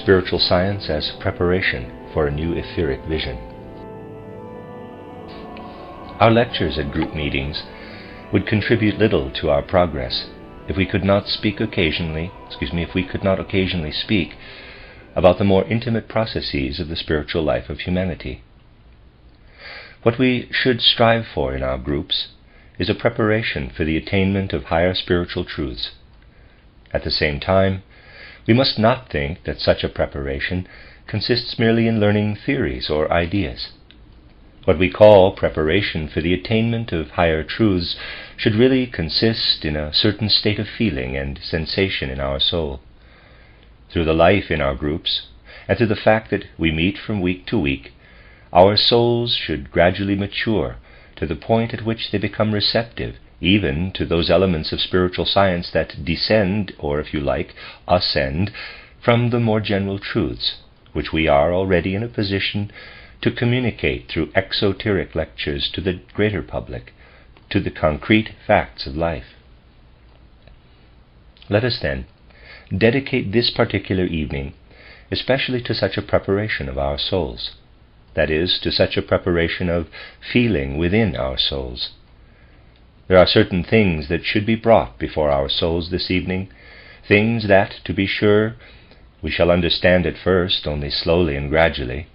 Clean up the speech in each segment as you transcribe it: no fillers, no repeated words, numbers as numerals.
Spiritual Science as Preparation for a New Etheric Vision. Our lectures at group meetings would contribute little to our progress if we could not occasionally speak about the more intimate processes of the spiritual life of humanity. What we should strive for in our groups is a preparation for the attainment of higher spiritual truths. At the same time, we must not think that such a preparation consists merely in learning theories or ideas. What we call preparation for the attainment of higher truths should really consist in a certain state of feeling and sensation in our soul. Through the life in our groups, and through the fact that we meet from week to week, our souls should gradually mature to the point at which they become receptive even to those elements of spiritual science that descend, or if you like, ascend, from the more general truths, which we are already in a position to communicate through exoteric lectures to the greater public, to the concrete facts of life. Let us then dedicate this particular evening especially to such a preparation of our souls, that is, to such a preparation of feeling within our souls. There are certain things that should be brought before our souls this evening, things that, to be sure, we shall understand at first only slowly and gradually,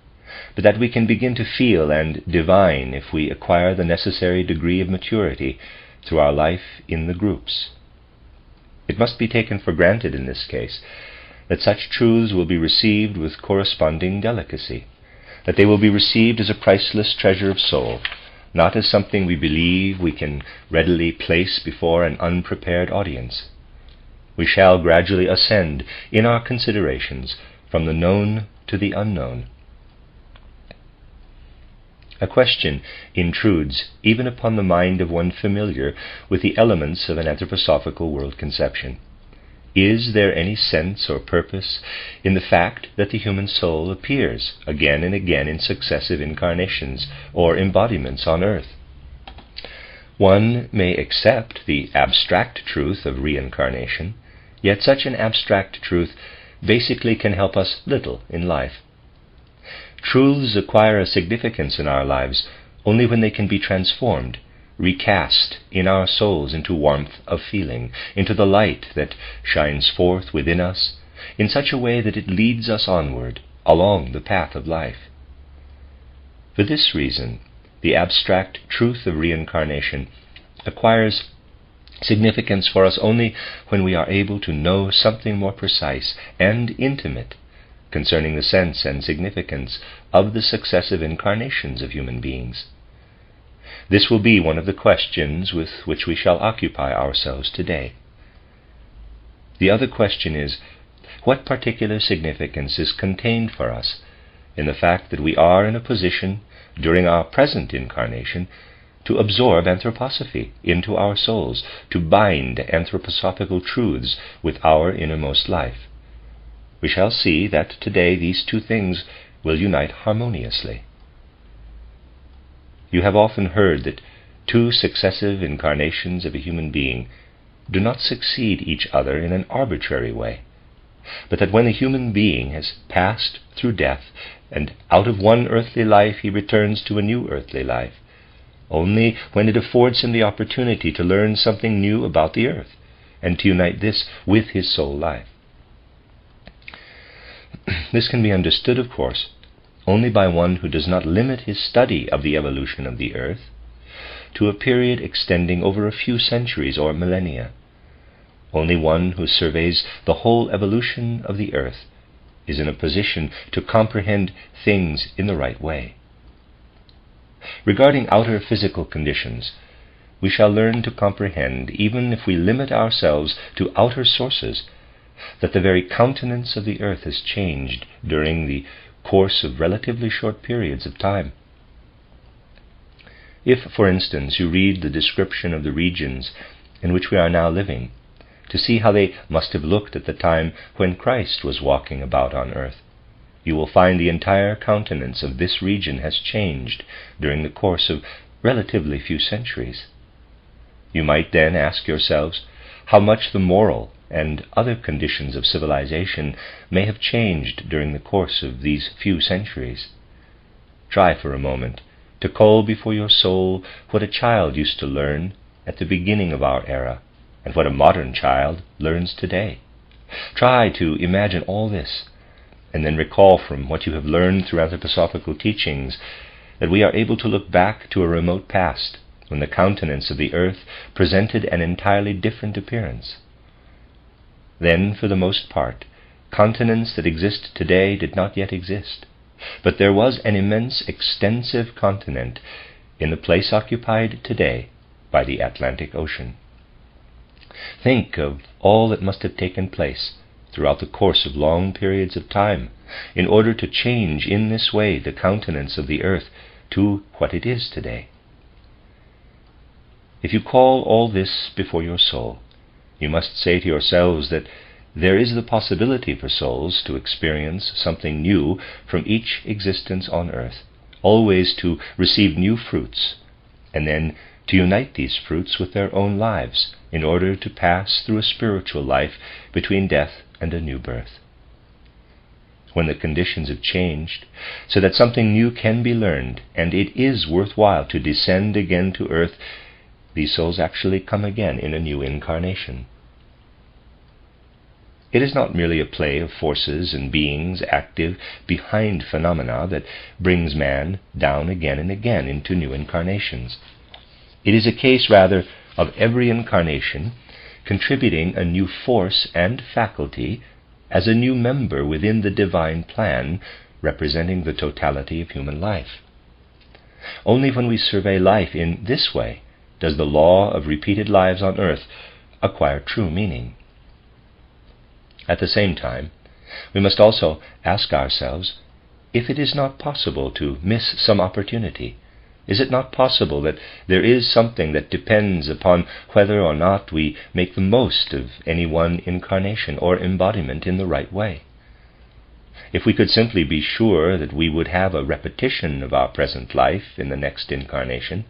but that we can begin to feel and divine if we acquire the necessary degree of maturity through our life in the groups. It must be taken for granted in this case that such truths will be received with corresponding delicacy, that they will be received as a priceless treasure of soul, not as something we believe we can readily place before an unprepared audience. We shall gradually ascend in our considerations from the known to the unknown. A question intrudes even upon the mind of one familiar with the elements of an anthroposophical world conception. Is there any sense or purpose in the fact that the human soul appears again and again in successive incarnations or embodiments on earth? One may accept the abstract truth of reincarnation, yet such an abstract truth basically can help us little in life. Truths acquire a significance in our lives only when they can be transformed, recast in our souls into warmth of feeling, into the light that shines forth within us in such a way that it leads us onward along the path of life. For this reason, the abstract truth of reincarnation acquires significance for us only when we are able to know something more precise and intimate concerning the sense and significance of the successive incarnations of human beings. This will be one of the questions with which we shall occupy ourselves today. The other question is, what particular significance is contained for us in the fact that we are in a position, during our present incarnation, to absorb anthroposophy into our souls, to bind anthroposophical truths with our innermost life? We shall see that today these two things will unite harmoniously. You have often heard that two successive incarnations of a human being do not succeed each other in an arbitrary way, but that when a human being has passed through death and out of one earthly life he returns to a new earthly life, only when it affords him the opportunity to learn something new about the earth and to unite this with his soul life. This can be understood, of course, only by one who does not limit his study of the evolution of the earth to a period extending over a few centuries or millennia. Only one who surveys the whole evolution of the earth is in a position to comprehend things in the right way. Regarding outer physical conditions, we shall learn to comprehend, even if we limit ourselves to outer sources, that the very countenance of the earth has changed during the course of relatively short periods of time. If, for instance, you read the description of the regions in which we are now living, to see how they must have looked at the time when Christ was walking about on earth, you will find the entire countenance of this region has changed during the course of relatively few centuries. You might then ask yourselves how much the moral and other conditions of civilization may have changed during the course of these few centuries. Try for a moment to call before your soul what a child used to learn at the beginning of our era, and what a modern child learns today. Try to imagine all this, and then recall from what you have learned through anthroposophical teachings that we are able to look back to a remote past when the countenance of the earth presented an entirely different appearance. Then, for the most part, continents that exist today did not yet exist, but there was an immense, extensive continent in the place occupied today by the Atlantic Ocean. Think of all that must have taken place throughout the course of long periods of time in order to change in this way the countenance of the earth to what it is today. If you call all this before your soul, you must say to yourselves that there is the possibility for souls to experience something new from each existence on earth, always to receive new fruits, and then to unite these fruits with their own lives in order to pass through a spiritual life between death and a new birth. When the conditions have changed so that something new can be learned, and it is worthwhile to descend again to earth, these souls actually come again in a new incarnation. It is not merely a play of forces and beings active behind phenomena that brings man down again and again into new incarnations. It is a case, rather, of every incarnation contributing a new force and faculty as a new member within the divine plan representing the totality of human life. Only when we survey life in this way does the law of repeated lives on earth acquire true meaning. At the same time, we must also ask ourselves if it is not possible to miss some opportunity. Is it not possible that there is something that depends upon whether or not we make the most of any one incarnation or embodiment in the right way? If we could simply be sure that we would have a repetition of our present life in the next incarnation,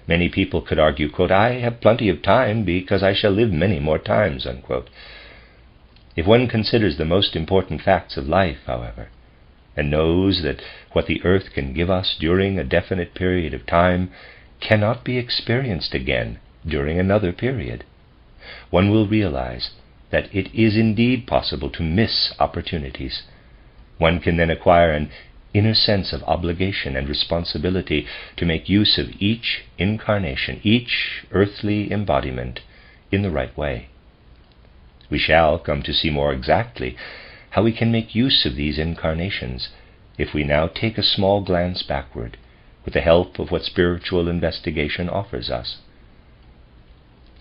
many people could argue, quote, "I have plenty of time because I shall live many more times," unquote. If one considers the most important facts of life, however, and knows that what the earth can give us during a definite period of time cannot be experienced again during another period, one will realize that it is indeed possible to miss opportunities. One can then acquire an inner sense of obligation and responsibility to make use of each incarnation, each earthly embodiment, in the right way. We shall come to see more exactly how we can make use of these incarnations if we now take a small glance backward with the help of what spiritual investigation offers us.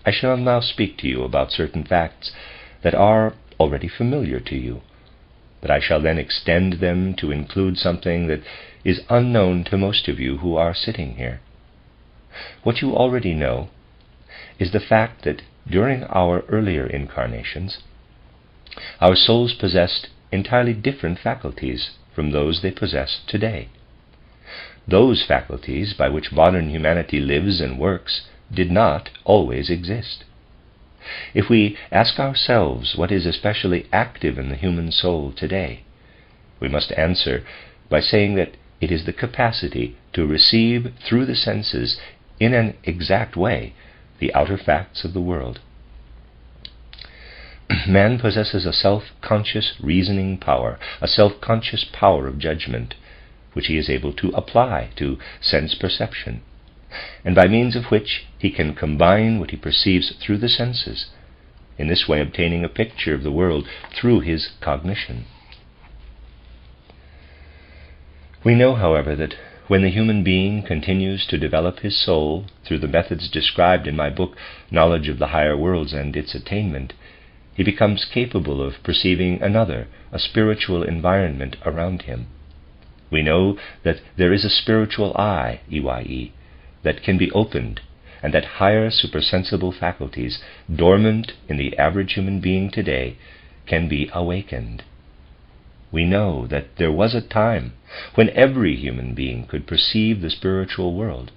I shall now speak to you about certain facts that are already familiar to you, but I shall then extend them to include something that is unknown to most of you who are sitting here. What you already know is the fact that during our earlier incarnations, our souls possessed entirely different faculties from those they possess today. Those faculties by which modern humanity lives and works did not always exist. If we ask ourselves what is especially active in the human soul today, we must answer by saying that it is the capacity to receive through the senses in an exact way the outer facts of the world. Man possesses a self-conscious reasoning power, a self-conscious power of judgment, which he is able to apply to sense perception, and by means of which he can combine what he perceives through the senses, in this way obtaining a picture of the world through his cognition. We know, however, that when the human being continues to develop his soul through the methods described in my book, Knowledge of the Higher Worlds and Its Attainment, he becomes capable of perceiving another, a spiritual environment around him. We know that there is a spiritual eye, EYE, that can be opened, and that higher supersensible faculties, dormant in the average human being today, can be awakened. We know that there was a time when every human being could perceive the spiritual world,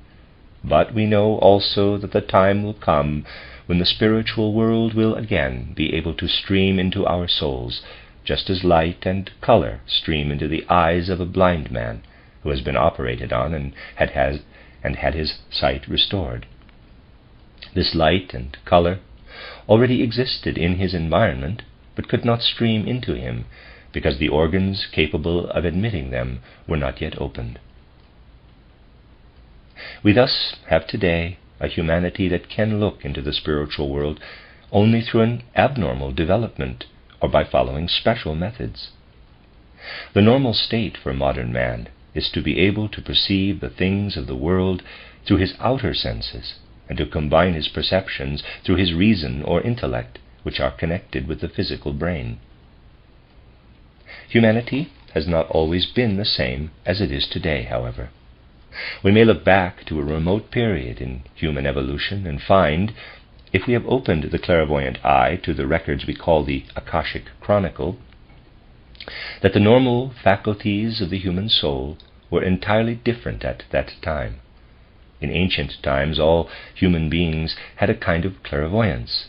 but we know also that the time will come when the spiritual world will again be able to stream into our souls, just as light and color stream into the eyes of a blind man who has been operated on and had his sight restored. This light and color already existed in his environment, but could not stream into him because the organs capable of admitting them were not yet opened. We thus have today a humanity that can look into the spiritual world only through an abnormal development or by following special methods. The normal state for modern man is to be able to perceive the things of the world through his outer senses and to combine his perceptions through his reason or intellect, which are connected with the physical brain. Humanity has not always been the same as it is today, however. We may look back to a remote period in human evolution and find, if we have opened the clairvoyant eye to the records we call the Akashic Chronicle, that the normal faculties of the human soul were entirely different at that time. In ancient times, all human beings had a kind of clairvoyance,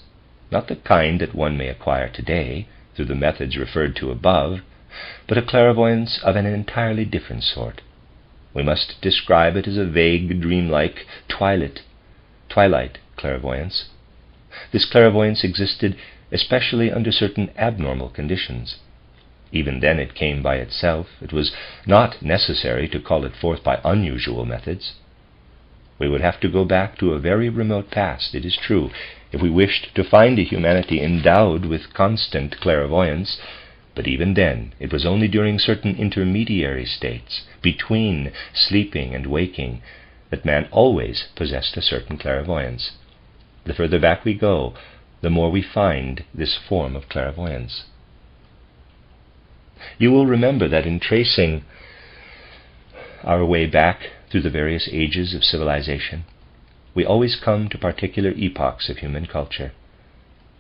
not the kind that one may acquire today through the methods referred to above, but a clairvoyance of an entirely different sort. We must describe it as a vague, dreamlike twilight clairvoyance. This clairvoyance existed especially under certain abnormal conditions. Even then it came by itself. It was not necessary to call it forth by unusual methods. We would have to go back to a very remote past, it is true, if we wished to find a humanity endowed with constant clairvoyance, but even then it was only during certain intermediary states, between sleeping and waking, that man always possessed a certain clairvoyance. The further back we go, the more we find this form of clairvoyance. You will remember that in tracing our way back through the various ages of civilization, we always come to particular epochs of human culture.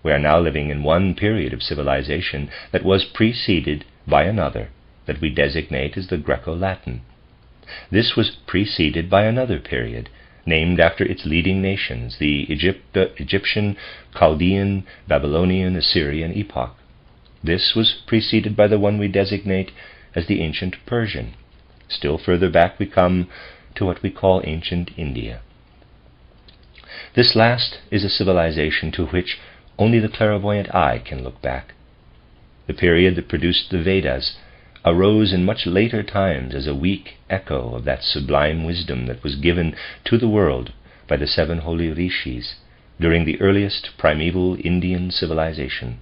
We are now living in one period of civilization that was preceded by another that we designate as the Greco-Latin. This was preceded by another period, named after its leading nations, the Egyptian, Chaldean, Babylonian, Assyrian epoch. This was preceded by the one we designate as the ancient Persian. Still further back we come to what we call ancient India. This last is a civilization to which only the clairvoyant eye can look back. The period that produced the Vedas arose in much later times as a weak echo of that sublime wisdom that was given to the world by the 7 holy rishis during the earliest primeval Indian civilization.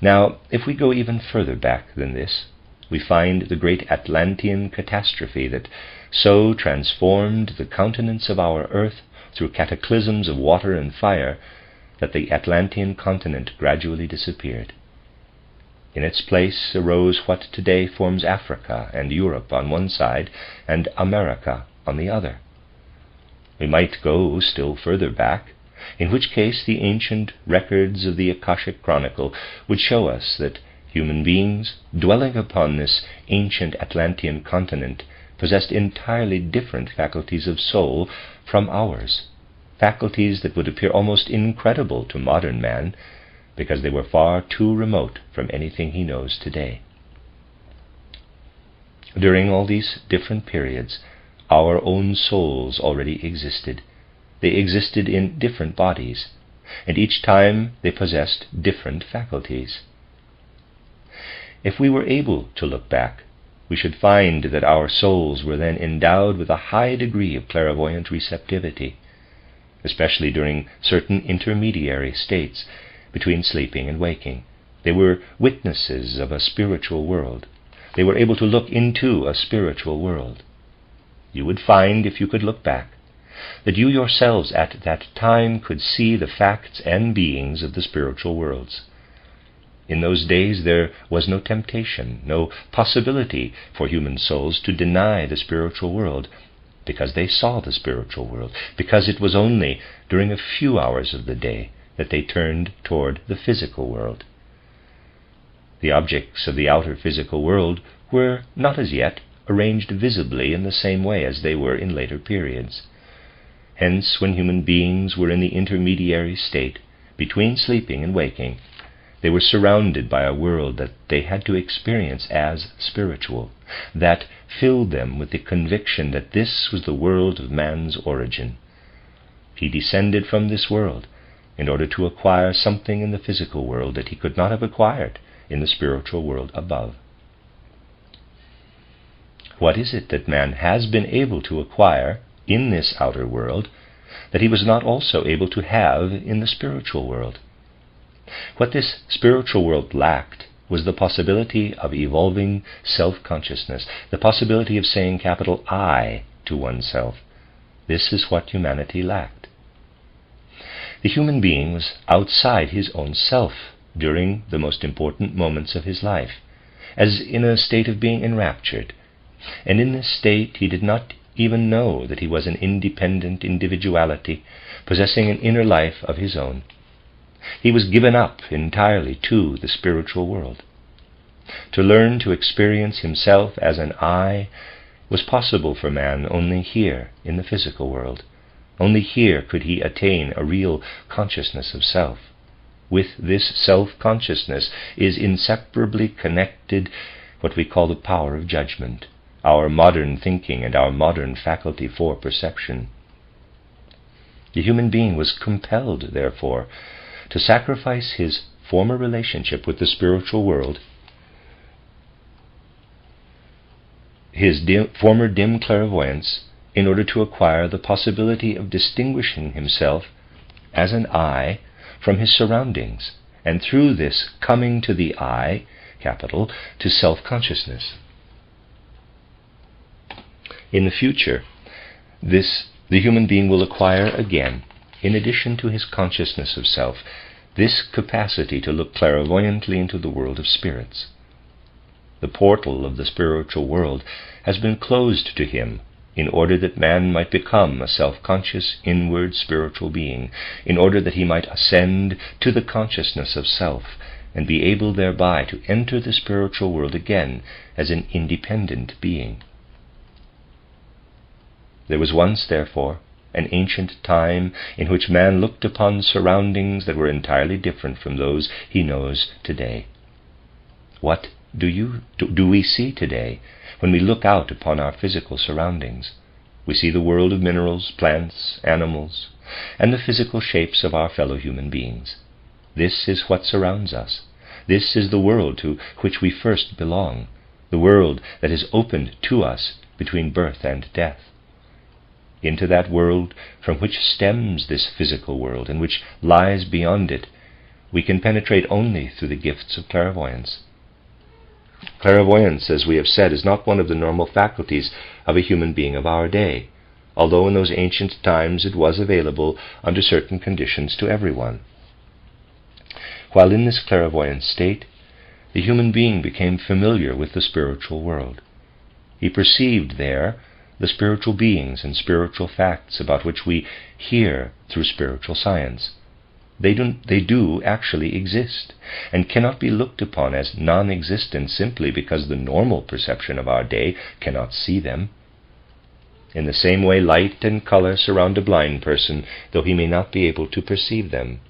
Now, if we go even further back than this, we find the great Atlantean catastrophe that so transformed the countenance of our earth through cataclysms of water and fire that the Atlantean continent gradually disappeared. In its place arose what today forms Africa and Europe on one side and America on the other. We might go still further back, in which case the ancient records of the Akashic Chronicle would show us that human beings dwelling upon this ancient Atlantean continent possessed entirely different faculties of soul from ours, faculties that would appear almost incredible to modern man because they were far too remote from anything he knows today. During all these different periods, our own souls already existed. They existed in different bodies, and each time they possessed different faculties. If we were able to look back, we should find that our souls were then endowed with a high degree of clairvoyant receptivity, especially during certain intermediary states between sleeping and waking. They were witnesses of a spiritual world. They were able to look into a spiritual world. You would find, if you could look back, that you yourselves at that time could see the facts and beings of the spiritual worlds. In those days there was no temptation, no possibility for human souls to deny the spiritual world, because they saw the spiritual world, because it was only during a few hours of the day that they turned toward the physical world. The objects of the outer physical world were not as yet arranged visibly in the same way as they were in later periods. Hence, when human beings were in the intermediary state, between sleeping and waking, they were surrounded by a world that they had to experience as spiritual, that filled them with the conviction that this was the world of man's origin. He descended from this world in order to acquire something in the physical world that he could not have acquired in the spiritual world above. What is it that man has been able to acquire in this outer world that he was not also able to have in the spiritual world? What this spiritual world lacked was the possibility of evolving self-consciousness, the possibility of saying capital I to oneself. This is what humanity lacked. The human being was outside his own self during the most important moments of his life, as in a state of being enraptured. And in this state he did not even know that he was an independent individuality, possessing an inner life of his own. He was given up entirely to the spiritual world. To learn to experience himself as an I was possible for man only here in the physical world. Only here could he attain a real consciousness of self. With this self-consciousness is inseparably connected what we call the power of judgment, our modern thinking and our modern faculty for perception. The human being was compelled, therefore, to sacrifice his former relationship with the spiritual world, his former dim clairvoyance, in order to acquire the possibility of distinguishing himself as an I from his surroundings, and through this coming to the I, capital, to self-consciousness. In the future, the human being will acquire again, in addition to his consciousness of self, this capacity to look clairvoyantly into the world of spirits. The portal of the spiritual world has been closed to him in order that man might become a self-conscious, inward spiritual being, in order that he might ascend to the consciousness of self, and be able thereby to enter the spiritual world again as an independent being. There was once, therefore, an ancient time in which man looked upon surroundings that were entirely different from those he knows today. What do we see today when we look out upon our physical surroundings? We see the world of minerals, plants, animals, and the physical shapes of our fellow human beings. This is what surrounds us. This is the world to which we first belong, the world that is opened to us between birth and death. Into that world from which stems this physical world and which lies beyond it, we can penetrate only through the gifts of clairvoyance. Clairvoyance, as we have said, is not one of the normal faculties of a human being of our day, although in those ancient times it was available under certain conditions to everyone. While in this clairvoyant state, the human being became familiar with the spiritual world. He perceived there the spiritual beings and spiritual facts about which we hear through spiritual science. They do actually exist, and cannot be looked upon as non-existent simply because the normal perception of our day cannot see them. In the same way, light and color surround a blind person, though he may not be able to perceive them.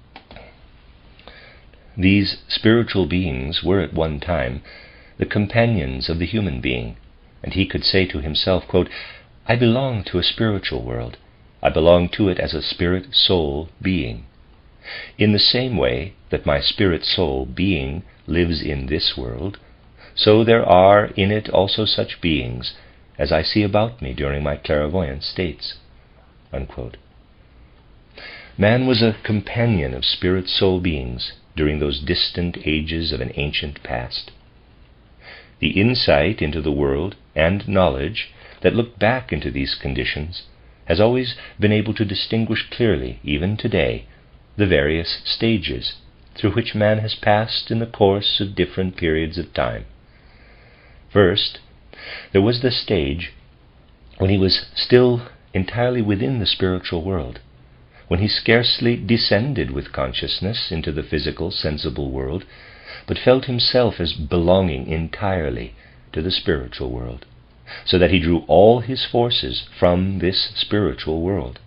These spiritual beings were at one time the companions of the human being, and he could say to himself, quote, "I belong to a spiritual world. I belong to it as a spirit-soul being. In the same way that my spirit-soul being lives in this world, so there are in it also such beings as I see about me during my clairvoyant states." Unquote. Man was a companion of spirit-soul beings during those distant ages of an ancient past. The insight into the world and knowledge that looked back into these conditions has always been able to distinguish clearly, even today, the various stages through which man has passed in the course of different periods of time. First, there was the stage when he was still entirely within the spiritual world, when he scarcely descended with consciousness into the physical, sensible world, but felt himself as belonging entirely to the spiritual world, so that he drew all his forces from this spiritual world.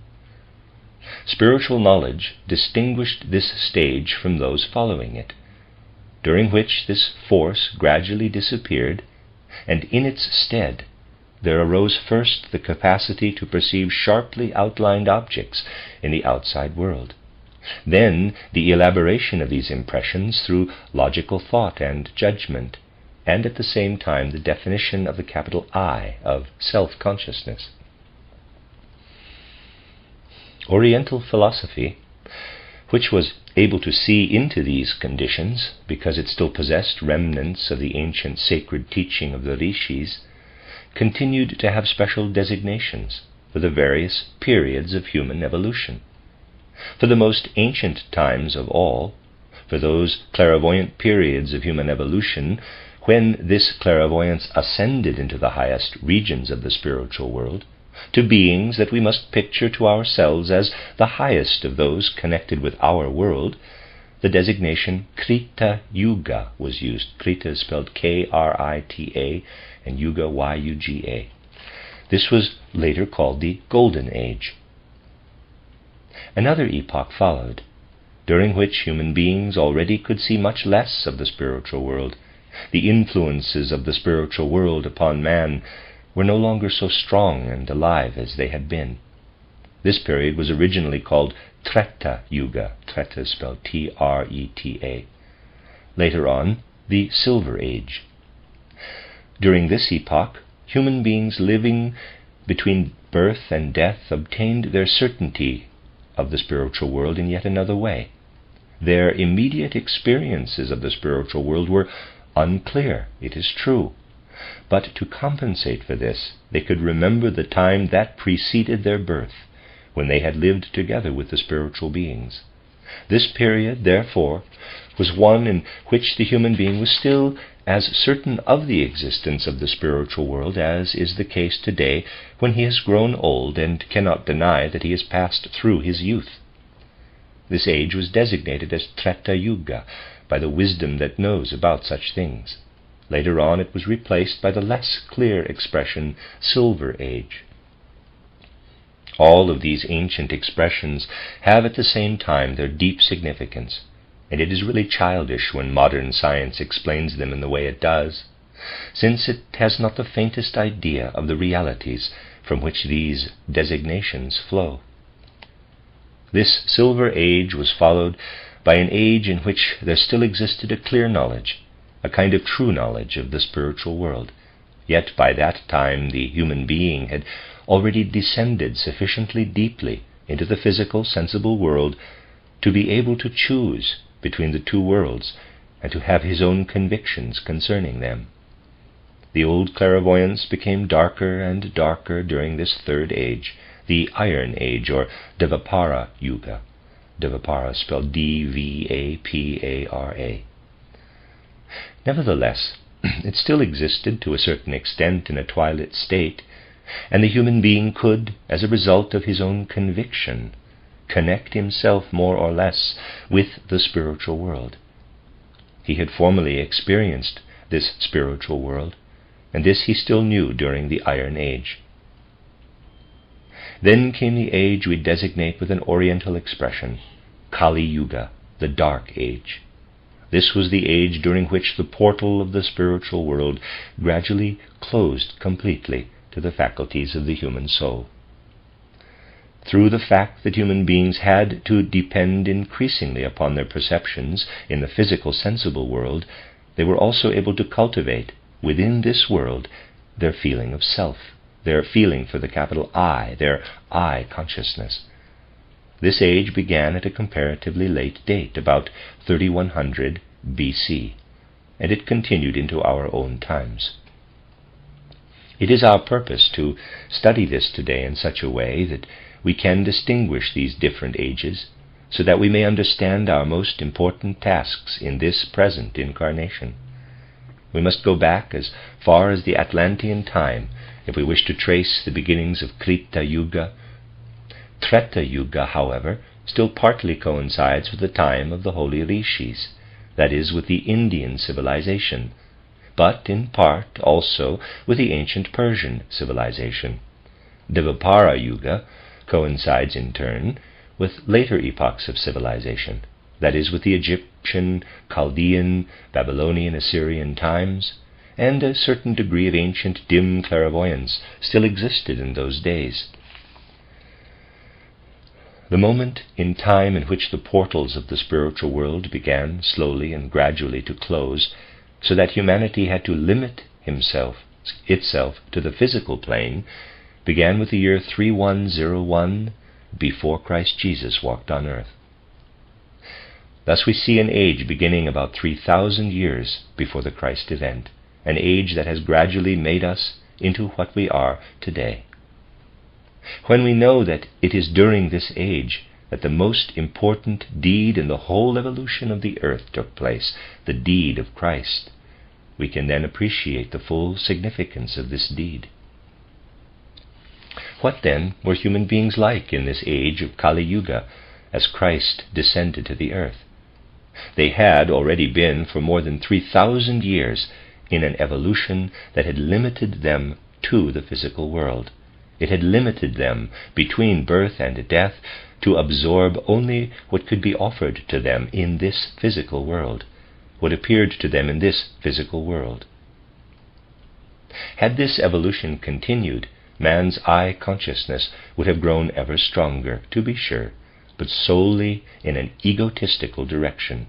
spiritual knowledge distinguished this stage from those following it, during which this force gradually disappeared, and in its stead there arose first the capacity to perceive sharply outlined objects in the outside world, then the elaboration of these impressions through logical thought and judgment, and at the same time the definition of the capital I of self-consciousness. Oriental philosophy, which was able to see into these conditions because it still possessed remnants of the ancient sacred teaching of the rishis, continued to have special designations for the various periods of human evolution. For the most ancient times of all, for those clairvoyant periods of human evolution when this clairvoyance ascended into the highest regions of the spiritual world, to beings that we must picture to ourselves as the highest of those connected with our world, the designation Krita Yuga was used. Krita is spelled Krita and Yuga Yuga. This was later called the Golden Age. Another epoch followed, during which human beings already could see much less of the spiritual world. The influences of the spiritual world upon man were no longer so strong and alive as they had been. This period was originally called Treta Yuga. Treta is spelled Treta. Later on, the Silver Age. During this epoch, human beings living between birth and death obtained their certainty of the spiritual world in yet another way. Their immediate experiences of the spiritual world were unclear, it is true, but to compensate for this, they could remember the time that preceded their birth, when they had lived together with the spiritual beings. This period, therefore, was one in which the human being was still as certain of the existence of the spiritual world as is the case today when he has grown old and cannot deny that he has passed through his youth. This age was designated as Treta Yuga by the wisdom that knows about such things. Later on it was replaced by the less clear expression Silver Age. All of these ancient expressions have at the same time their deep significance, and it is really childish when modern science explains them in the way it does, since it has not the faintest idea of the realities from which these designations flow. This Silver Age was followed by an age in which there still existed a clear knowledge, a kind of true knowledge of the spiritual world. Yet by that time the human being had already descended sufficiently deeply into the physical, sensible world to be able to choose between the two worlds and to have his own convictions concerning them. The old clairvoyance became darker and darker during this third age, the Iron Age, or Dvapara Yuga. Dvapara spelled Dvapara. Nevertheless, it still existed to a certain extent in a twilight state, and the human being could, as a result of his own conviction, connect himself more or less with the spiritual world. He had formerly experienced this spiritual world, and this he still knew during the Iron Age. Then came the age we designate with an Oriental expression, Kali Yuga, the Dark Age. This was the age during which the portal of the spiritual world gradually closed completely to the faculties of the human soul. Through the fact that human beings had to depend increasingly upon their perceptions in the physical sensible world, they were also able to cultivate within this world their feeling of self, their feeling for the capital I, their I consciousness. This age began at a comparatively late date, about 3100 BC, and it continued into our own times. It is our purpose to study this today in such a way that we can distinguish these different ages, so that we may understand our most important tasks in this present incarnation. We must go back as far as the Atlantean time if we wish to trace the beginnings of Krita Yuga. Treta Yuga, however, still partly coincides with the time of the holy rishis, that is, with the Indian civilization, but in part also with the ancient Persian civilization. Dvapara Yuga coincides in turn with later epochs of civilization, that is, with the Egyptian, Chaldean, Babylonian, Assyrian times, and a certain degree of ancient dim clairvoyance still existed in those days. The moment in time in which the portals of the spiritual world began slowly and gradually to close, so that humanity had to limit itself to the physical plane, began with the year 3101 before Christ Jesus walked on earth. Thus we see an age beginning about 3,000 years before the Christ event, an age that has gradually made us into what we are today. When we know that it is during this age that the most important deed in the whole evolution of the earth took place, the deed of Christ, we can then appreciate the full significance of this deed. What then were human beings like in this age of Kali Yuga as Christ descended to the earth? They had already been for more than 3,000 years in an evolution that had limited them to the physical world. It had limited them between birth and death to absorb only what could be offered to them in this physical world, what appeared to them in this physical world. Had this evolution continued, man's eye consciousness would have grown ever stronger, to be sure, but solely in an egotistical direction.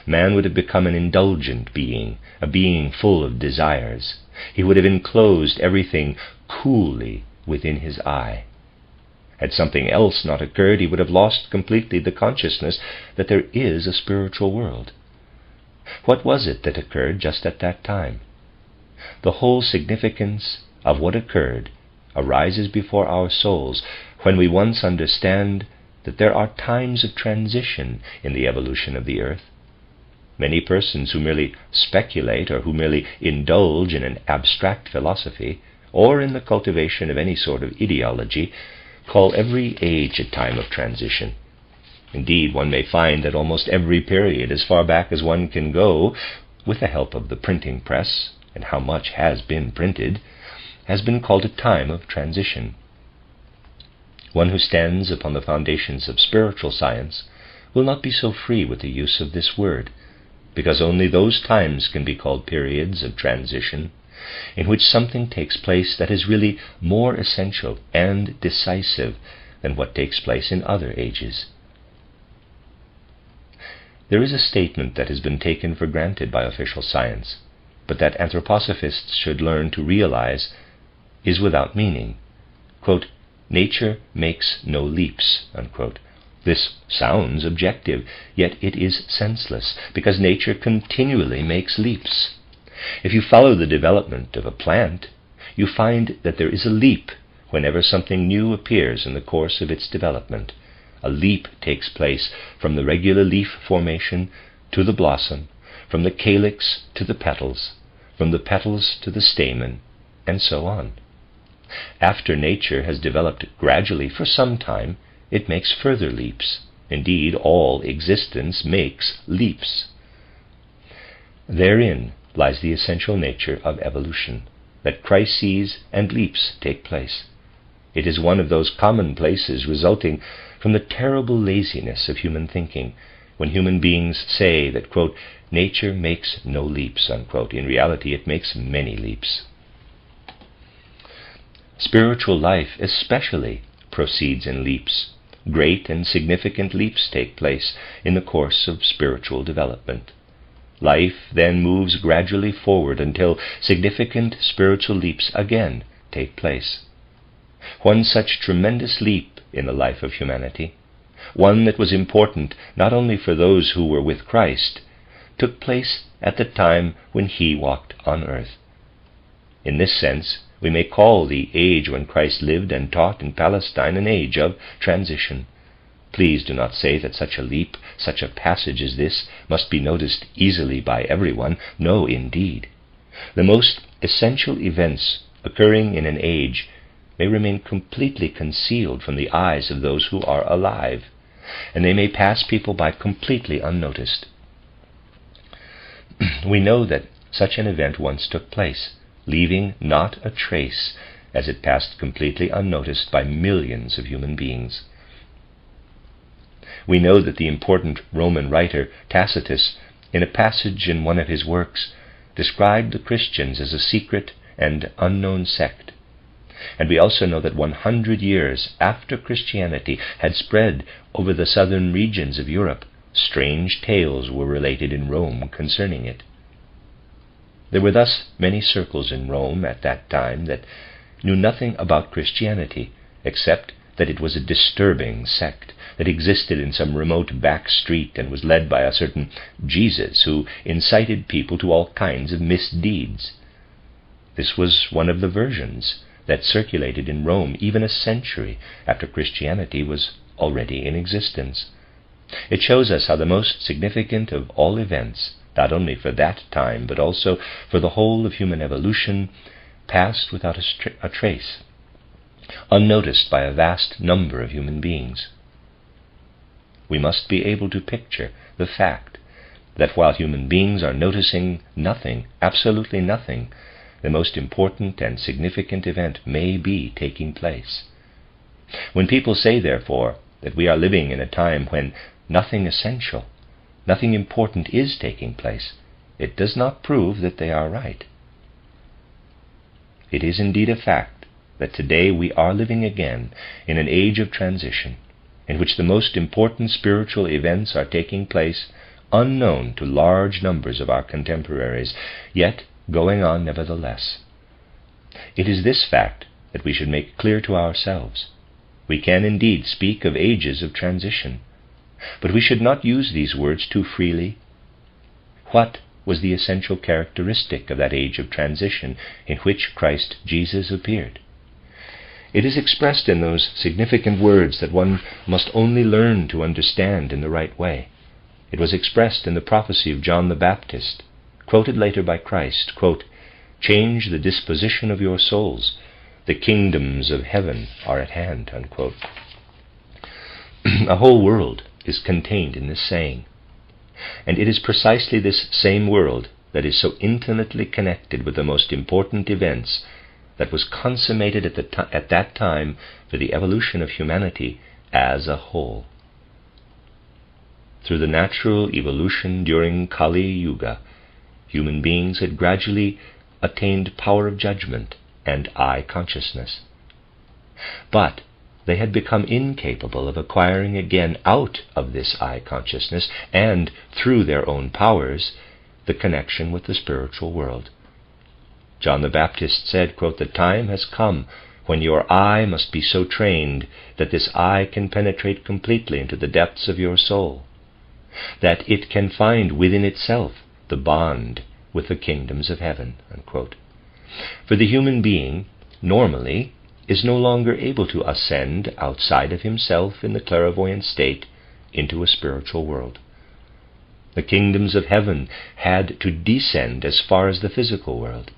Man would have become an indulgent being, a being full of desires. He would have enclosed everything coolly within his eye. Had something else not occurred, he would have lost completely the consciousness that there is a spiritual world. What was it that occurred just at that time? The whole significance of what occurred arises before our souls when we once understand that there are times of transition in the evolution of the earth. Many persons who merely speculate or who merely indulge in an abstract philosophy or in the cultivation of any sort of ideology call every age a time of transition. Indeed, one may find that almost every period, as far back as one can go, with the help of the printing press, and how much has been printed, has been called a time of transition. One who stands upon the foundations of spiritual science will not be so free with the use of this word, because only those times can be called periods of transition, in which something takes place that is really more essential and decisive than what takes place in other ages. There is a statement that has been taken for granted by official science, but that anthroposophists should learn to realize is without meaning. Quote, "Nature makes no leaps," unquote. This sounds objective, yet it is senseless, because nature continually makes leaps. If you follow the development of a plant, you find that there is a leap whenever something new appears in the course of its development. A leap takes place from the regular leaf formation to the blossom, from the calyx to the petals, from the petals to the stamen, and so on. After nature has developed gradually for some time, it makes further leaps. Indeed, all existence makes leaps. Therein lies the essential nature of evolution, that crises and leaps take place. It is one of those commonplaces resulting from the terrible laziness of human thinking, when human beings say that, quote, "Nature makes no leaps," unquote. In reality, it makes many leaps. Spiritual life especially proceeds in leaps. Great and significant leaps take place in the course of spiritual development. Life then moves gradually forward until significant spiritual leaps again take place. One such tremendous leap in the life of humanity, one that was important not only for those who were with Christ, took place at the time when he walked on earth. In this sense, we may call the age when Christ lived and taught in Palestine an age of transition. Please do not say that such a leap, such a passage as this, must be noticed easily by everyone. No, indeed. The most essential events occurring in an age may remain completely concealed from the eyes of those who are alive, and they may pass people by completely unnoticed. We know that such an event once took place, leaving not a trace, as it passed completely unnoticed by millions of human beings. We know that the important Roman writer Tacitus, in a passage in one of his works, described the Christians as a secret and unknown sect. And we also know that 100 years after Christianity had spread over the southern regions of Europe, strange tales were related in Rome concerning it. There were thus many circles in Rome at that time that knew nothing about Christianity, except that it was a disturbing sect that existed in some remote back street and was led by a certain Jesus who incited people to all kinds of misdeeds. This was one of the versions that circulated in Rome even a century after Christianity was already in existence. It shows us how the most significant of all events, not only for that time but also for the whole of human evolution, passed without a trace, unnoticed by a vast number of human beings. We must be able to picture the fact that while human beings are noticing nothing, absolutely nothing, the most important and significant event may be taking place. When people say, therefore, that we are living in a time when nothing essential, nothing important is taking place, it does not prove that they are right. It is indeed a fact that today we are living again in an age of transition, in which the most important spiritual events are taking place unknown to large numbers of our contemporaries, yet going on nevertheless. It is this fact that we should make clear to ourselves. We can indeed speak of ages of transition, but we should not use these words too freely. What was the essential characteristic of that age of transition in which Christ Jesus appeared? It is expressed in those significant words that one must only learn to understand in the right way. It was expressed in the prophecy of John the Baptist, quoted later by Christ, quote, "Change the disposition of your souls. The kingdoms of heaven are at hand," unquote. A whole world is contained in this saying, and it is precisely this same world that is so intimately connected with the most important events that was consummated at that time for the evolution of humanity as a whole. Through the natural evolution during Kali Yuga, human beings had gradually attained power of judgment and I consciousness. But they had become incapable of acquiring again out of this I consciousness and through their own powers the connection with the spiritual world. John the Baptist said, quote, "The time has come when your eye must be so trained that this eye can penetrate completely into the depths of your soul, that it can find within itself the bond with the kingdoms of heaven," unquote. For the human being, normally, is no longer able to ascend outside of himself in the clairvoyant state into a spiritual world. The kingdoms of heaven had to descend as far as the physical world.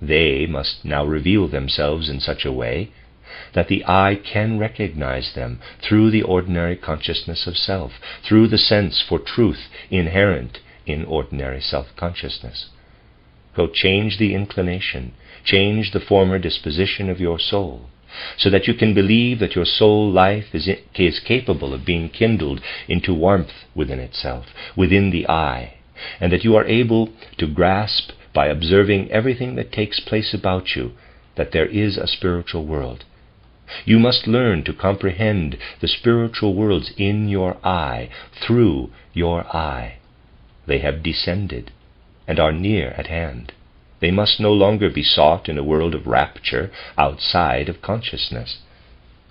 They must now reveal themselves in such a way that the eye can recognize them through the ordinary consciousness of self, through the sense for truth inherent in ordinary self-consciousness. Go change the inclination, change the former disposition of your soul, so that you can believe that your soul life is capable of being kindled into warmth within itself, within the eye, and that you are able to grasp by observing everything that takes place about you that there is a spiritual world. You must learn to comprehend the spiritual worlds in your eye, through your eye. They have descended and are near at hand. They must no longer be sought in a world of rapture outside of consciousness."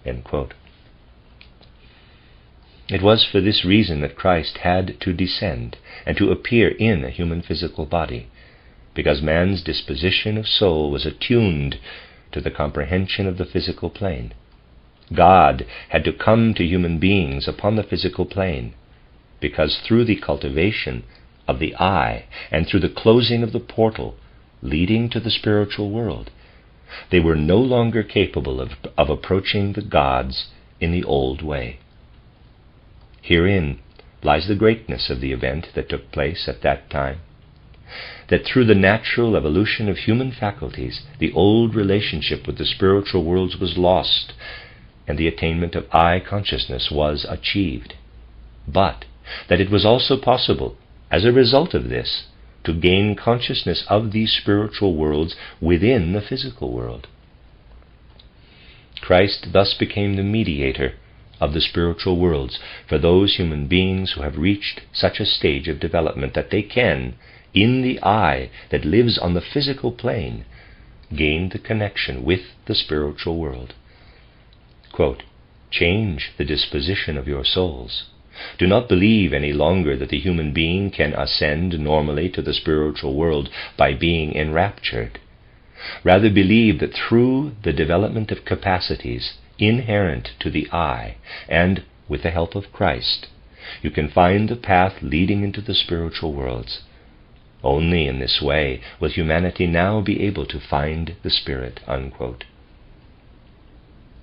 End quote. It was for this reason that Christ had to descend and to appear in a human physical body, because man's disposition of soul was attuned to the comprehension of the physical plane. God had to come to human beings upon the physical plane, because through the cultivation of the eye and through the closing of the portal leading to the spiritual world, they were no longer capable of approaching the gods in the old way. Herein lies the greatness of the event that took place at that time, that through the natural evolution of human faculties, the old relationship with the spiritual worlds was lost, and the attainment of I consciousness was achieved. but that it was also possible, as a result of this, to gain consciousness of these spiritual worlds within the physical world. Christ thus became the mediator of the spiritual worlds for those human beings who have reached such a stage of development that they can, in the I that lives on the physical plane, gain the connection with the spiritual world. Quote, "Change the disposition of your souls. Do not believe any longer that the human being can ascend normally to the spiritual world by being enraptured. Rather believe that through the development of capacities inherent to the I, and with the help of Christ, you can find the path leading into the spiritual worlds. Only in this way will humanity now be able to find the Spirit." Unquote.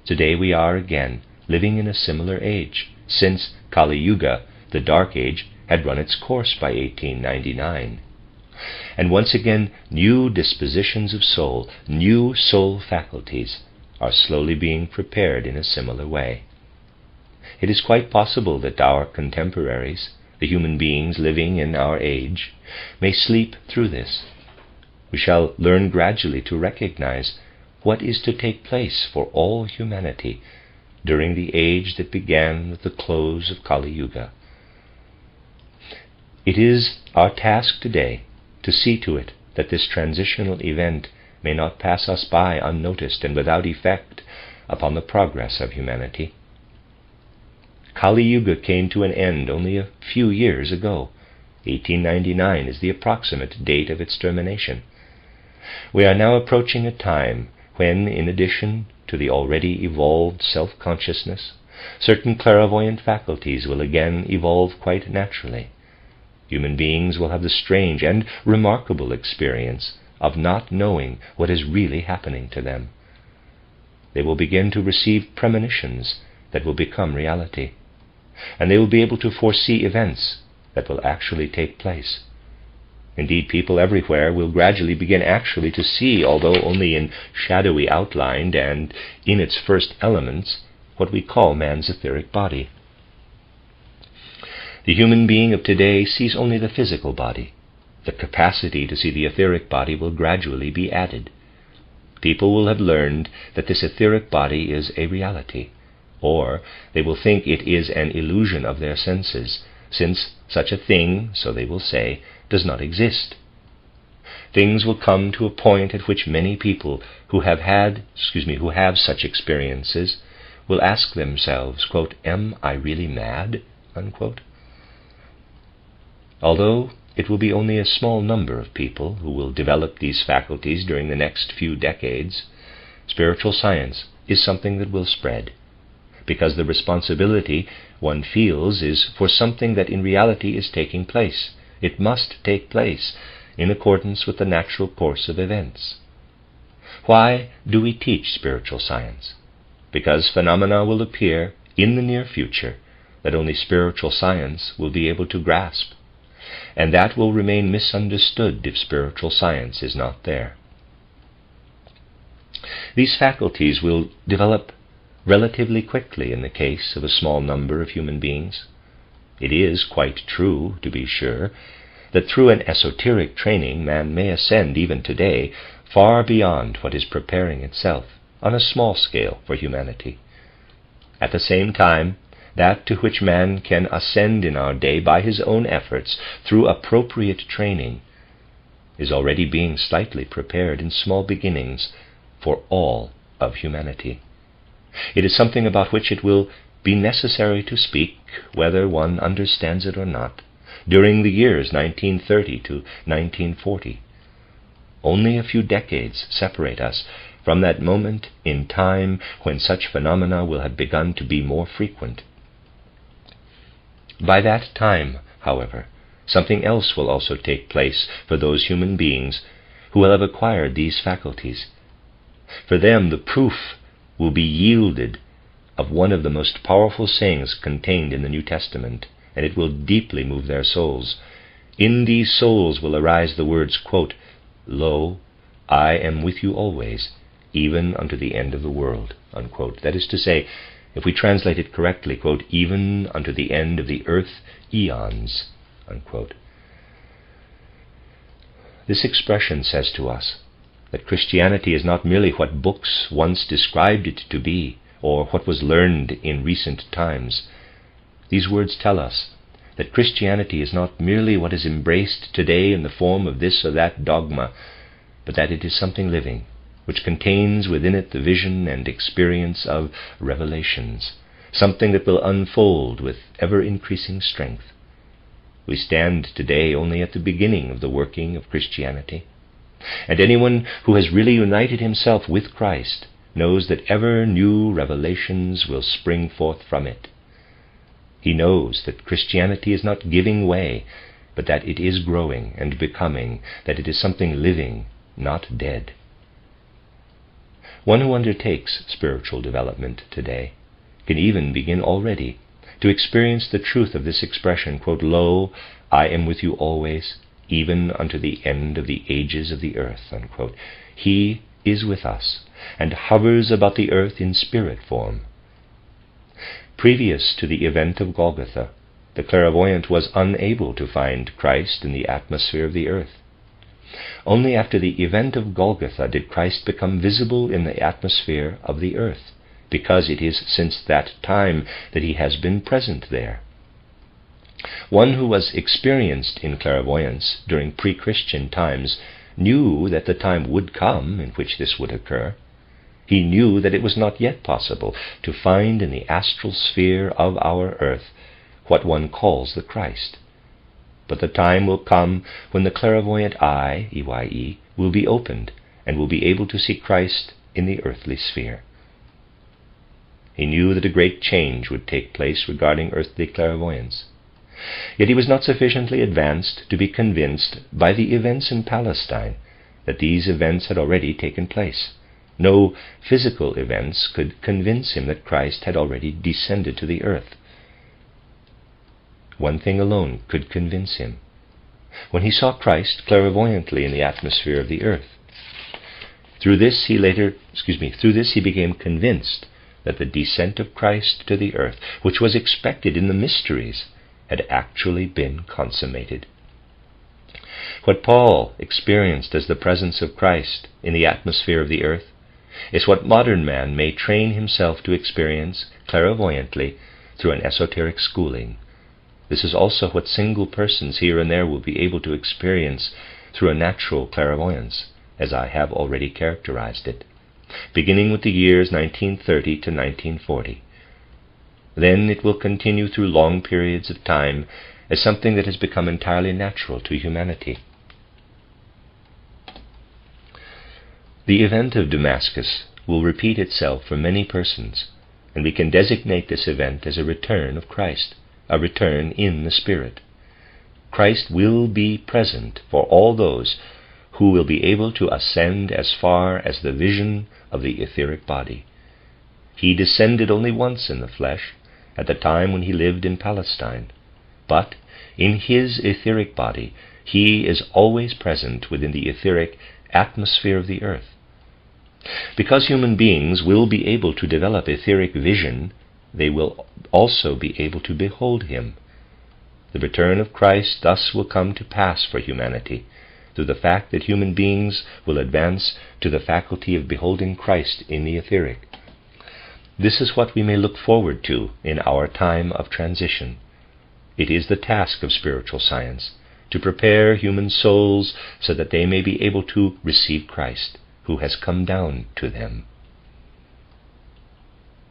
Today we are again living in a similar age, since Kali Yuga, the Dark Age, had run its course by 1899. And once again, new dispositions of soul, new soul faculties, are slowly being prepared in a similar way. It is quite possible that our contemporaries, the human beings living in our age, may sleep through this. We shall learn gradually to recognize what is to take place for all humanity during the age that began with the close of Kali Yuga. It is our task today to see to it that this transitional event may not pass us by unnoticed and without effect upon the progress of humanity. Kali Yuga came to an end only a few years ago. 1899 is the approximate date of its termination. We are now approaching a time when, in addition to the already evolved self-consciousness, certain clairvoyant faculties will again evolve quite naturally. Human beings will have the strange and remarkable experience of not knowing what is really happening to them. They will begin to receive premonitions that will become reality, and they will be able to foresee events that will actually take place. Indeed, people everywhere will gradually begin actually to see, although only in shadowy outline and in its first elements, what we call man's etheric body. The human being of today sees only the physical body. The capacity to see the etheric body will gradually be added. People will have learned that this etheric body is a reality, or they will think it is an illusion of their senses, since such a thing, so they will say, does not exist. Things will come to a point at which many people who have such experiences will ask themselves, quote, "Am I really mad?" Unquote. Although it will be only a small number of people who will develop these faculties during the next few decades, spiritual science is something that will spread, because the responsibility one feels is for something that in reality is taking place. It must take place in accordance with the natural course of events. Why do we teach spiritual science? Because phenomena will appear in the near future that only spiritual science will be able to grasp, and that will remain misunderstood if spiritual science is not there. These faculties will develop relatively quickly in the case of a small number of human beings. It is quite true, to be sure, that through an esoteric training man may ascend even today far beyond what is preparing itself on a small scale for humanity. At the same time, that to which man can ascend in our day by his own efforts through appropriate training is already being slightly prepared in small beginnings for all of humanity. It is something about which it will be necessary to speak, whether one understands it or not, during the years 1930 to 1940. Only a few decades separate us from that moment in time when such phenomena will have begun to be more frequent. By that time, however, something else will also take place for those human beings who will have acquired these faculties. For them, the proof will be yielded of one of the most powerful sayings contained in the New Testament, and it will deeply move their souls. In these souls will arise the words, quote, "Lo, I am with you always, even unto the end of the world." Unquote. That is to say, If we translate it correctly, quote, even unto the end of the earth eons, unquote. This expression says to us that Christianity is not merely what books once described it to be, or what was learned in recent times. These words tell us that Christianity is not merely what is embraced today in the form of this or that dogma, but that it is something living, which contains within it the vision and experience of revelations, something that will unfold with ever-increasing strength. We stand today only at the beginning of the working of Christianity, and anyone who has really united himself with Christ knows that ever new revelations will spring forth from it. He knows that Christianity is not giving way, but that it is growing and becoming, that it is something living, not dead. One who undertakes spiritual development today can even begin already to experience the truth of this expression, quote, lo, I am with you always, even unto the end of the ages of the earth, unquote. He is with us and hovers about the earth in spirit form. Previous to the event of Golgotha, the clairvoyant was unable to find Christ in the atmosphere of the earth. Only after the event of Golgotha did Christ become visible in the atmosphere of the earth, because it is since that time that he has been present there. One who was experienced in clairvoyance during pre-Christian times knew that the time would come in which this would occur. He knew that it was not yet possible to find in the astral sphere of our earth what one calls the Christ. But the time will come when the clairvoyant eye, EYE, will be opened and will be able to see Christ in the earthly sphere. He knew that a great change would take place regarding earthly clairvoyance. Yet he was not sufficiently advanced to be convinced by the events in Palestine that these events had already taken place. No physical events could convince him that Christ had already descended to the earth. One thing alone could convince him: when he saw Christ clairvoyantly in the atmosphere of the earth. Through this he became convinced that the descent of Christ to the earth, which was expected in the mysteries, had actually been consummated. What Paul experienced as the presence of Christ in the atmosphere of the earth is what modern man may train himself to experience clairvoyantly through an esoteric schooling. This is also what single persons here and there will be able to experience through a natural clairvoyance, as I have already characterized it, beginning with the years 1930 to 1940. Then it will continue through long periods of time as something that has become entirely natural to humanity. The event of Damascus will repeat itself for many persons, and we can designate this event as a return of Christ, a return in the Spirit. Christ will be present for all those who will be able to ascend as far as the vision of the etheric body. He descended only once in the flesh, at the time when he lived in Palestine, but in his etheric body he is always present within the etheric atmosphere of the earth. Because human beings will be able to develop etheric vision, they will also be able to behold him. The return of Christ thus will come to pass for humanity, through the fact that human beings will advance to the faculty of beholding Christ in the etheric. This is what we may look forward to in our time of transition. It is the task of spiritual science to prepare human souls so that they may be able to receive Christ, who has come down to them.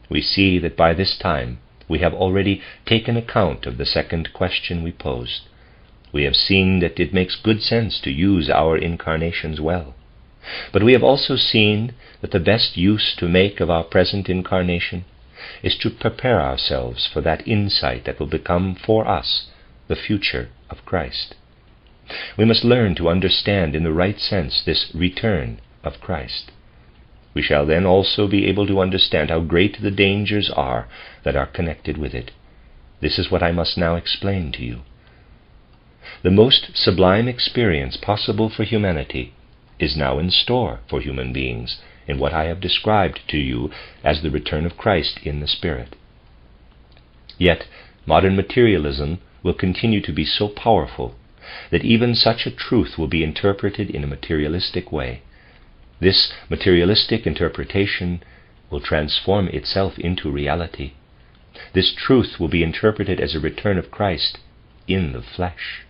We see that by this time we have already taken account of the second question we posed. We have seen that it makes good sense to use our incarnations well. But we have also seen that the best use to make of our present incarnation is to prepare ourselves for that insight that will become for us the future of Christ. We must learn to understand in the right sense this return of Christ. We shall then also be able to understand how great the dangers are that are connected with it. This is what I must now explain to you. The most sublime experience possible for humanity is now in store for human beings in what I have described to you as the return of Christ in the Spirit. Yet, modern materialism will continue to be so powerful that even such a truth will be interpreted in a materialistic way. This materialistic interpretation will transform itself into reality. This truth will be interpreted as a return of Christ in the flesh.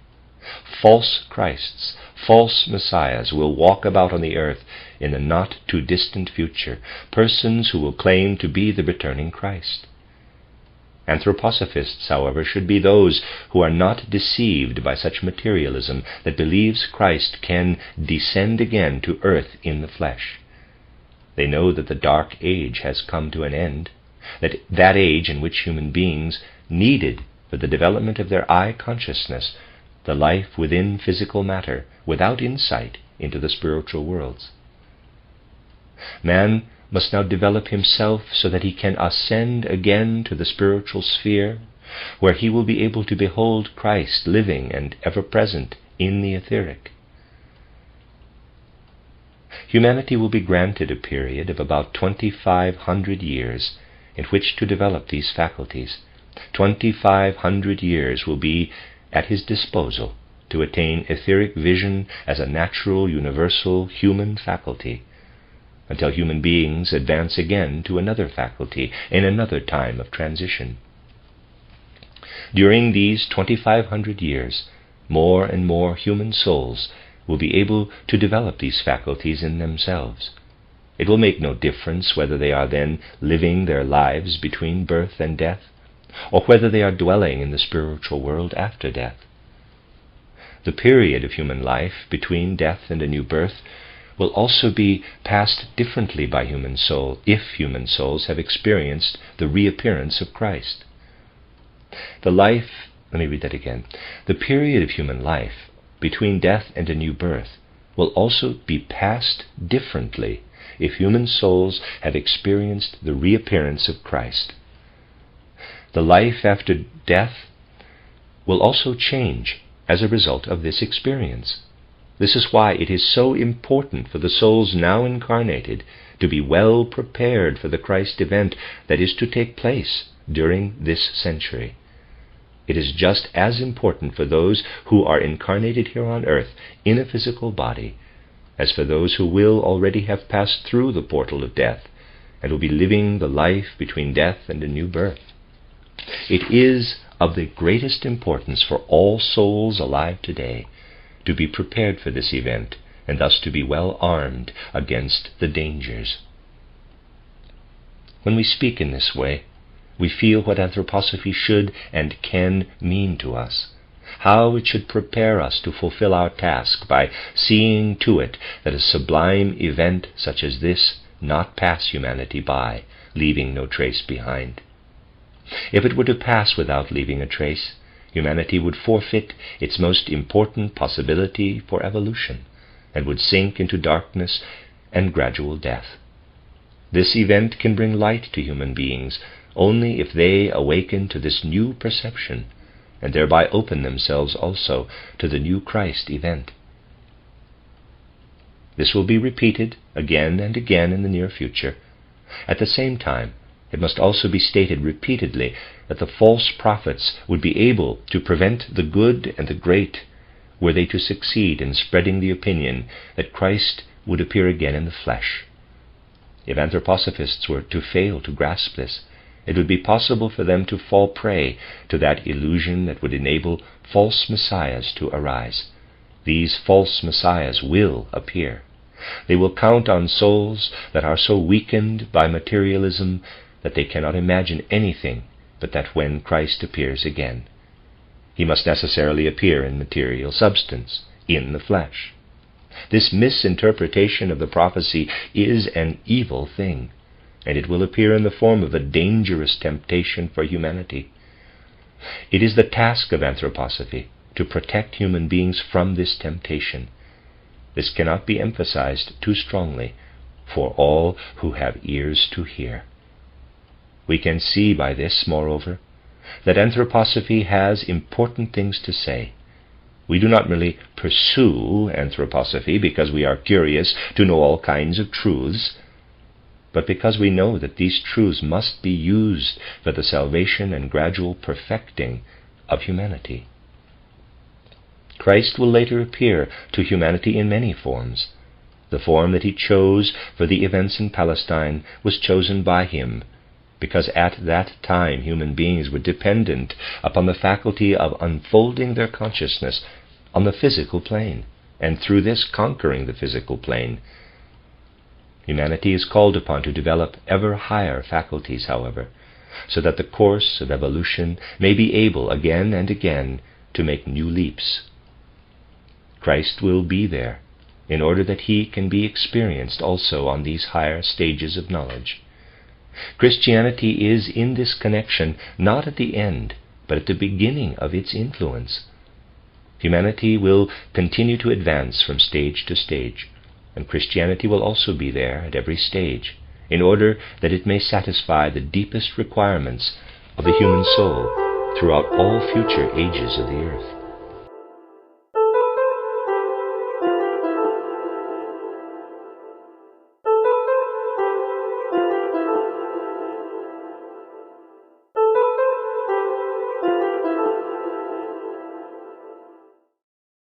False Christs, false Messiahs will walk about on the earth in the not too distant future, persons who will claim to be the returning Christ. Anthroposophists, however, should be those who are not deceived by such materialism that believes Christ can descend again to earth in the flesh. They know that the dark age has come to an end, that age in which human beings needed for the development of their I consciousness the life within physical matter, without insight into the spiritual worlds. Man must now develop himself so that he can ascend again to the spiritual sphere, where he will be able to behold Christ living and ever present in the etheric. Humanity will be granted a period of about 2,500 years in which to develop these faculties. 2,500 years will be at his disposal to attain etheric vision as a natural, universal, human faculty, until human beings advance again to another faculty in another time of transition. During these 2,500 years, more and more human souls will be able to develop these faculties in themselves. It will make no difference whether they are then living their lives between birth and death, or whether they are dwelling in the spiritual world after death. The period of human life between death and a new birth will also be passed differently by human soul if human souls have experienced the reappearance of Christ. The period of human life between death and a new birth will also be passed differently if human souls have experienced the reappearance of Christ. The life after death will also change as a result of this experience. This is why it is so important for the souls now incarnated to be well prepared for the Christ event that is to take place during this century. It is just as important for those who are incarnated here on earth in a physical body as for those who will already have passed through the portal of death and will be living the life between death and a new birth. It is of the greatest importance for all souls alive today to be prepared for this event and thus to be well armed against the dangers. When we speak in this way, we feel what anthroposophy should and can mean to us, how it should prepare us to fulfill our task by seeing to it that a sublime event such as this not pass humanity by, leaving no trace behind. If it were to pass without leaving a trace, humanity would forfeit its most important possibility for evolution, and would sink into darkness and gradual death. This event can bring light to human beings only if they awaken to this new perception, and thereby open themselves also to the new Christ event. This will be repeated again and again in the near future. At the same time, it must also be stated repeatedly that the false prophets would be able to prevent the good and the great were they to succeed in spreading the opinion that Christ would appear again in the flesh. If anthroposophists were to fail to grasp this, it would be possible for them to fall prey to that illusion that would enable false messiahs to arise. These false messiahs will appear. They will count on souls that are so weakened by materialism that they cannot imagine anything but that when Christ appears again, he must necessarily appear in material substance, in the flesh. This misinterpretation of the prophecy is an evil thing, and it will appear in the form of a dangerous temptation for humanity. It is the task of anthroposophy to protect human beings from this temptation. This cannot be emphasized too strongly for all who have ears to hear. We can see by this, moreover, that anthroposophy has important things to say. We do not merely pursue anthroposophy because we are curious to know all kinds of truths, but because we know that these truths must be used for the salvation and gradual perfecting of humanity. Christ will later appear to humanity in many forms. The form that he chose for the events in Palestine was chosen by him, because at that time human beings were dependent upon the faculty of unfolding their consciousness on the physical plane, and through this conquering the physical plane. Humanity is called upon to develop ever higher faculties, however, so that the course of evolution may be able again and again to make new leaps. Christ will be there, in order that he can be experienced also on these higher stages of knowledge. Christianity is in this connection not at the end, but at the beginning of its influence. Humanity will continue to advance from stage to stage, and Christianity will also be there at every stage, in order that it may satisfy the deepest requirements of the human soul throughout all future ages of the earth.